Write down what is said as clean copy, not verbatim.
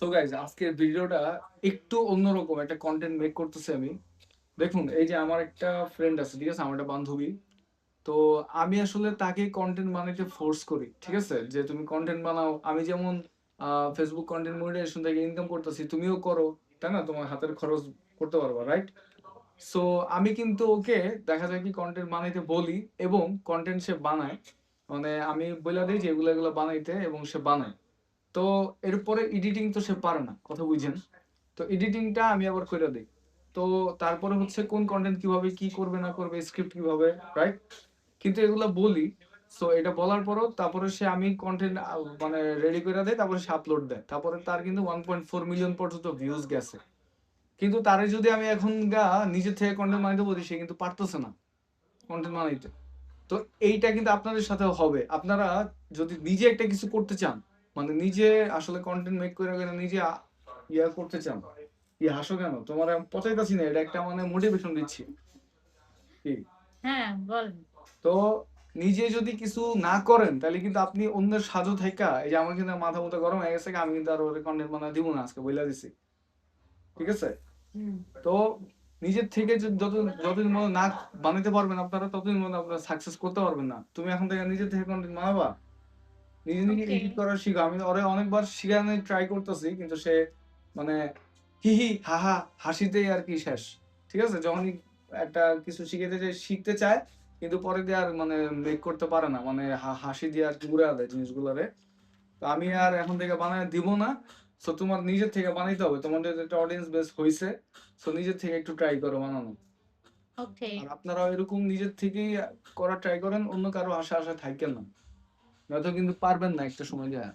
So guys আজকের ভিডিওটা একটু অন্যরকম একটা কন্টেন্ট মেক করতেছি আমি। দেখুন এই যে আমার একটা ফ্রেন্ড আছে, ঠিক আছে? আমার একটা বান্ধবী। তো আমি আসলে তাকে কনটেন্ট বানাইতে ফোর্স করি। ঠিক আছে? যে তুমি কনটেন্ট বানাও। আমি যেমন Facebook কনটেন্ট মনিটাইজেশন থেকে ইনকাম করতেছি, তুমিও করো। তাই না? তোমার হাতের খরচ করতে পারবা, রাইট? সো আমি কিন্তু ওকে দেখা যায় কি কনটেন্ট বানাইতে বলি এবং কনটেন্ট সে বানায়। মানে আমি বইলা দেই যে এগুলো এগুলো বানাইতে এবং সে বানায়। তো এরপরে এডিটিং তো সে পারে না, কথা বুঝেন? তো এডিটিংটা আমি আবার কইরা দেই। তো তারপরে হচ্ছে কোন কনটেন্ট কিভাবে কি করবে না করবে, স্ক্রিপ্ট কিভাবে, রাইট? কিন্তু এগুলা বলি। সো এটা বলার পরও তারপরে সে আমি কনটেন্ট মানে রেডি কইরা দেই, তারপরে সে আপলোড দেয়। তারপরে তার কিন্তু 1.4 মিলিয়ন পর্যন্ত ভিউজ গেছে। কিন্তু তারে যদি আমি এখন নিজে থেকে কনটেন্ট বানাইতে বলি, সে কিন্তু পারতেছে না কনটেন্ট বানাইতে। তো এইটা কিন্তু আপনাদের সাথেও হবে। আপনারা যদি নিজে একটা কিছু করতে চান, মানে নিজে আসলে কনটেন্ট মেক করে নিজে ইয়া করতে চান, হাসো কেন? তোমার আমি পচাইতাছি না, এটা একটা মানে মোটিভেশন দিচ্ছি। কি? হ্যাঁ, বলেন। তো নিজে যদি কিছু না করেন তাহলে কিন্তু আপনি অন্যের সাজু থাইকা, এই যে আমার কিন্তু মাথা মতো গরম হয়ে গেছে, আমি কিন্তু আর ওর কনটেন্ট বানায় দিব না, আজকে বইলা দিছি। ঠিক আছে? হুম। তো নিজের থেকে যতদিন মতো না বানাইতে পারবেন আপনারা, ততদিন মতো আপনারা সাকসেস করতে পারবেন না। তুমি এখন থেকে নিজে থেকে কনটেন্ট বানাবা, নিজে নিজে ওকে। এডিট করা শিখো। আমি ওরে অনেকবার শিখানোর ট্রাই করতেছি, কিন্তু সে মানে হি হি হা হা হাসিতেই আর কি শেষ। ঠিক আছে? যখনই একটা কিছু শিখতে চায়, কিন্তু পরে দিয়ে আর মানে মেক করতে পারে না, মানে হাসি দিয়ে আর কি উড়ায় দেয় জিনিসগুলোরে। তো আমি আর এখন থেকে বানায় দিব না। সো তোমার নিজের থেকে বানাইতে হবে। তোমাদের একটা অডিয়েন্স বেস হইছে, সো নিজের থেকে একটু ট্রাই করো বানানো। ওকে। আর আপনারা এরকম নিজের থেকেই করার ট্রাই করেন, অন্য কারো আশা থাকেন না, নয়তো কিন্তু পারবেন না একটা সময় যায়।